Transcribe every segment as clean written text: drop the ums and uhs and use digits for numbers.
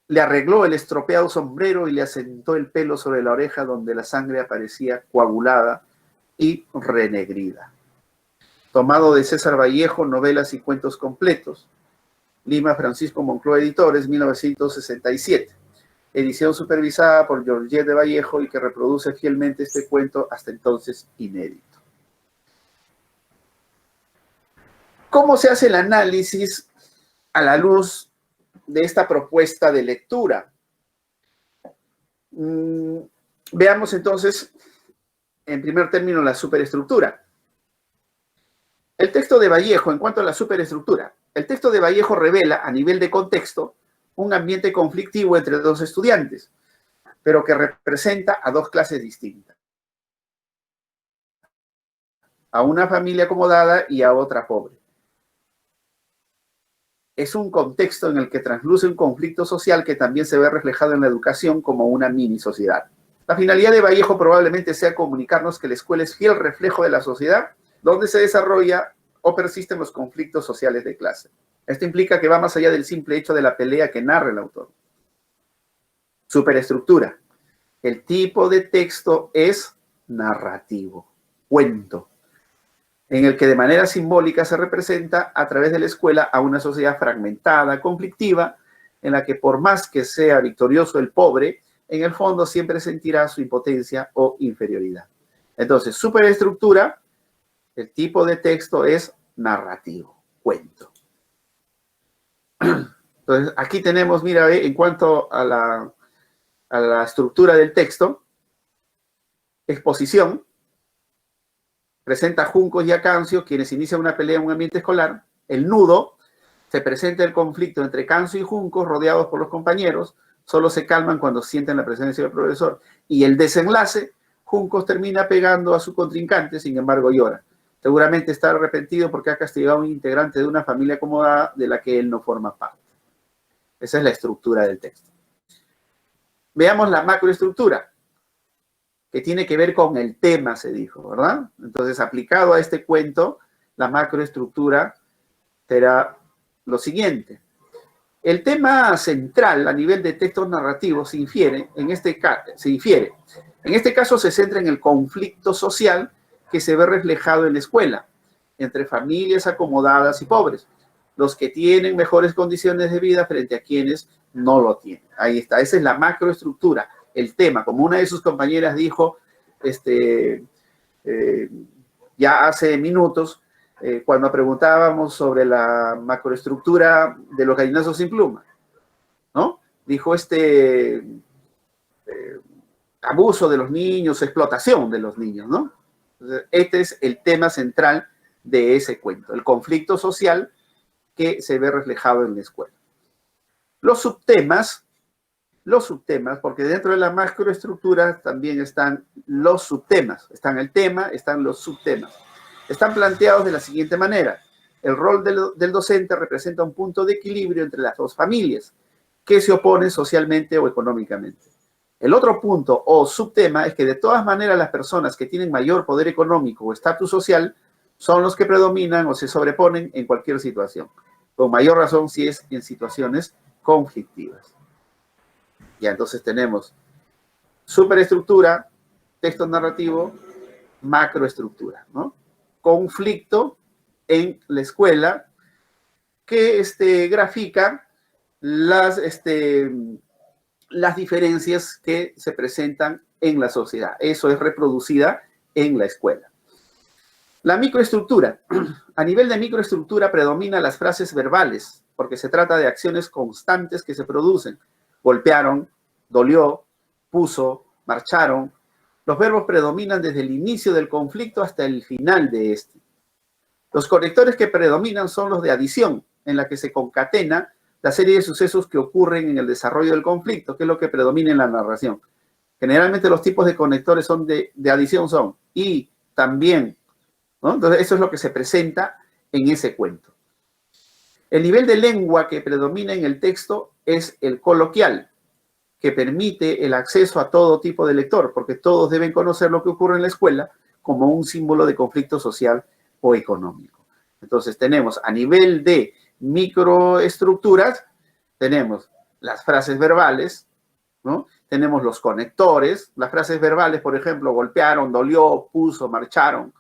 Le arregló el estropeado sombrero y le asentó el pelo sobre la oreja donde la sangre aparecía coagulada y renegrida. Tomado de César Vallejo, novelas y cuentos completos. Lima, Francisco Moncloa Editores, 1967. Edición supervisada por Georgette de Vallejo y que reproduce fielmente este cuento hasta entonces inédito. ¿Cómo se hace el análisis a la luz de esta propuesta de lectura? Veamos entonces, en primer término, la superestructura. El texto de Vallejo, en cuanto a la superestructura, el texto de Vallejo revela, a nivel de contexto, un ambiente conflictivo entre dos estudiantes, pero que representa a dos clases distintas. A una familia acomodada y a otra pobre. Es un contexto en el que trasluce un conflicto social que también se ve reflejado en la educación como una mini sociedad. La finalidad de Vallejo probablemente sea comunicarnos que la escuela es fiel reflejo de la sociedad donde se desarrolla o persisten los conflictos sociales de clase. Esto implica que va más allá del simple hecho de la pelea que narra el autor. Superestructura. El tipo de texto es narrativo, cuento, en el que de manera simbólica se representa a través de la escuela a una sociedad fragmentada, conflictiva, en la que por más que sea victorioso el pobre, en el fondo siempre sentirá su impotencia o inferioridad. Entonces, superestructura, el tipo de texto es narrativo, cuento. Entonces, aquí tenemos, mira, en cuanto a la estructura del texto, exposición, presenta a Juncos y a Cancio, quienes inician una pelea en un ambiente escolar. El nudo, se presenta el conflicto entre Cancio y Juncos, rodeados por los compañeros, solo se calman cuando sienten la presencia del profesor. Y el desenlace, Juncos termina pegando a su contrincante, sin embargo llora. Seguramente está arrepentido porque ha castigado a un integrante de una familia acomodada de la que él no forma parte. Esa es la estructura del texto. Veamos la macroestructura, que tiene que ver con el tema, se dijo, ¿verdad? Entonces, aplicado a este cuento, la macroestructura será lo siguiente. El tema central a nivel de textos narrativos se infiere. En este caso se centra en el conflicto social que se ve reflejado en la escuela, entre familias acomodadas y pobres, los que tienen mejores condiciones de vida frente a quienes no lo tienen. Ahí está, esa es la macroestructura, el tema. Como una de sus compañeras dijo ya hace minutos, cuando preguntábamos sobre la macroestructura de los gallinazos sin pluma, ¿no? Dijo abuso de los niños, explotación de los niños, ¿no? Entonces, este es el tema central de ese cuento, el conflicto social que se ve reflejado en la escuela. Los subtemas, porque dentro de la macroestructura también están los subtemas. Están el tema, están los subtemas. Están planteados de la siguiente manera. El rol del docente representa un punto de equilibrio entre las dos familias que se oponen socialmente o económicamente. El otro punto o subtema es que de todas maneras las personas que tienen mayor poder económico o estatus social son los que predominan o se sobreponen en cualquier situación. Con mayor razón si es en situaciones conflictivas. Ya, entonces tenemos superestructura, texto narrativo, macroestructura, ¿no? Conflicto en la escuela que grafica las diferencias que se presentan en la sociedad. Eso es reproducida en la escuela. La microestructura. A nivel de microestructura predominan las frases verbales, porque se trata de acciones constantes que se producen. Golpearon, dolió, puso, marcharon. Los verbos predominan desde el inicio del conflicto hasta el final de este. Los conectores que predominan son los de adición, en la que se concatena la serie de sucesos que ocurren en el desarrollo del conflicto, que es lo que predomina en la narración. Generalmente los tipos de conectores de adición son y, también, ¿no? Entonces eso es lo que se presenta en ese cuento. El nivel de lengua que predomina en el texto es el coloquial, que permite el acceso a todo tipo de lector, porque todos deben conocer lo que ocurre en la escuela como un símbolo de conflicto social o económico. Entonces tenemos a nivel de microestructuras, tenemos las frases verbales, ¿no? Tenemos los conectores, las frases verbales, por ejemplo, golpearon, dolió, puso, marcharon,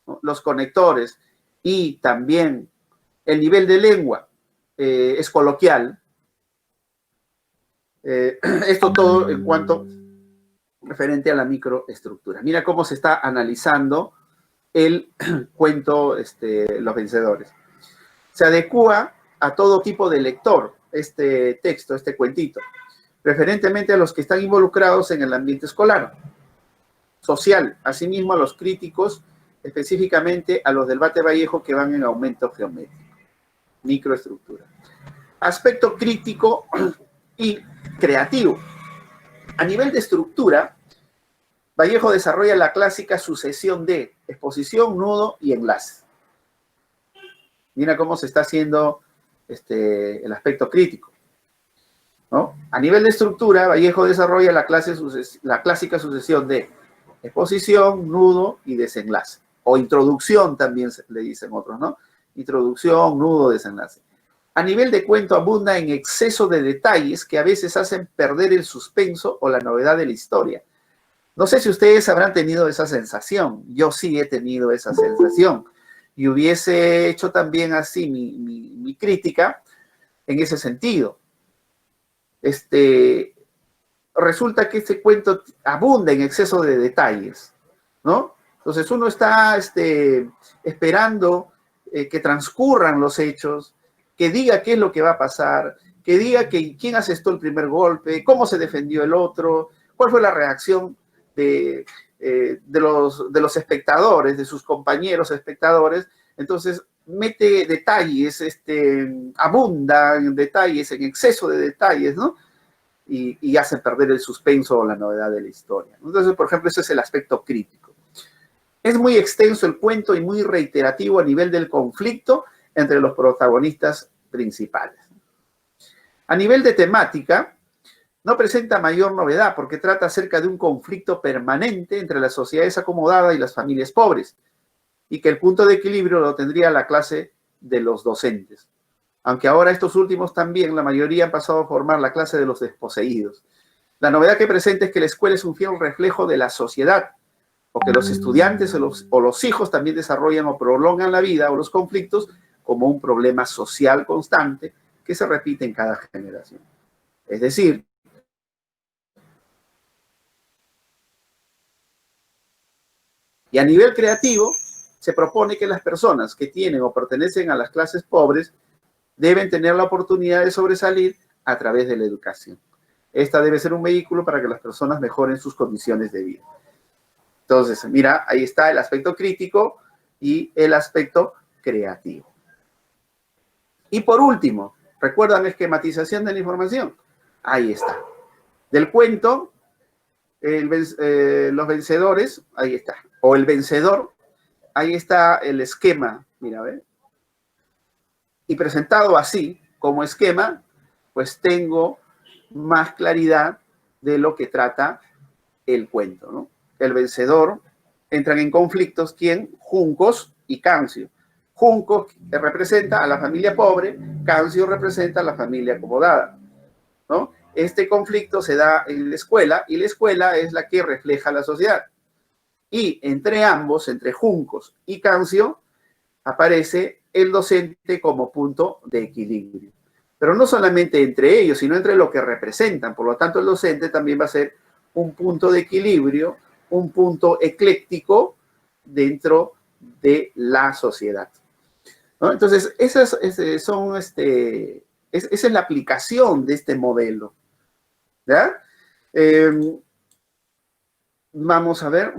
¿no? Los conectores, y también el nivel de lengua es coloquial. Esto todo en cuanto referente a la microestructura. Mira cómo se está analizando el cuento Los Vencedores. Se adecúa a todo tipo de lector este texto, este cuentito, preferentemente a los que están involucrados en el ambiente escolar, social, asimismo a los críticos, específicamente a los del Bate Vallejo que van en aumento geométrico. Microestructura. Aspecto crítico y creativo. A nivel de estructura, Vallejo desarrolla la clásica sucesión de exposición, nudo y enlace. Mira cómo se está haciendo el aspecto crítico, ¿no? A nivel de estructura, Vallejo desarrolla la clásica sucesión de exposición, nudo y desenlace. O introducción también le dicen otros, ¿no? Introducción, nudo, desenlace. A nivel de cuento abunda en exceso de detalles que a veces hacen perder el suspenso o la novedad de la historia. No sé si ustedes habrán tenido esa sensación. Yo sí he tenido esa sensación. Y hubiese hecho también así mi crítica en ese sentido. Resulta que este cuento abunda en exceso de detalles, ¿no? Entonces uno está esperando que transcurran los hechos, que diga qué es lo que va a pasar, que diga quién asestó el primer golpe, cómo se defendió el otro, cuál fue la reacción de los espectadores, de sus compañeros espectadores. Entonces mete detalles, abunda en detalles, en exceso de detalles, ¿no? Y hace perder el suspenso o la novedad de la historia. Entonces, por ejemplo, ese es el aspecto crítico. Es muy extenso el cuento y muy reiterativo a nivel del conflicto entre los protagonistas principales. A nivel de temática, no presenta mayor novedad porque trata acerca de un conflicto permanente entre las sociedades acomodadas y las familias pobres, y que el punto de equilibrio lo tendría la clase de los docentes. Aunque ahora estos últimos también, la mayoría han pasado a formar la clase de los desposeídos. La novedad que presenta es que la escuela es un fiel reflejo de la sociedad, o que los estudiantes o los hijos también desarrollan o prolongan la vida o los conflictos como un problema social constante que se repite en cada generación. Es decir, y a nivel creativo, se propone que las personas que tienen o pertenecen a las clases pobres deben tener la oportunidad de sobresalir a través de la educación. Esta debe ser un vehículo para que las personas mejoren sus condiciones de vida. Entonces, mira, ahí está el aspecto crítico y el aspecto creativo. Y por último, ¿recuerdan esquematización de la información? Ahí está. Del cuento, los vencedores, ahí está. O el vencedor, ahí está el esquema, mira, ¿ves? Y presentado así, como esquema, pues tengo más claridad de lo que trata el cuento, ¿no? El vencedor, entran en conflictos, ¿quién? Juncos y Cancio. Juncos representa a la familia pobre, Cancio representa a la familia acomodada, ¿no? Este conflicto se da en la escuela y la escuela es la que refleja la sociedad. Y entre ambos, entre Juncos y Cancio, aparece el docente como punto de equilibrio. Pero no solamente entre ellos, sino entre lo que representan. Por lo tanto, el docente también va a ser un punto de equilibrio, un punto ecléctico dentro de la sociedad, ¿no? Entonces, esa es la aplicación de este modelo, ¿ya? Vamos a ver.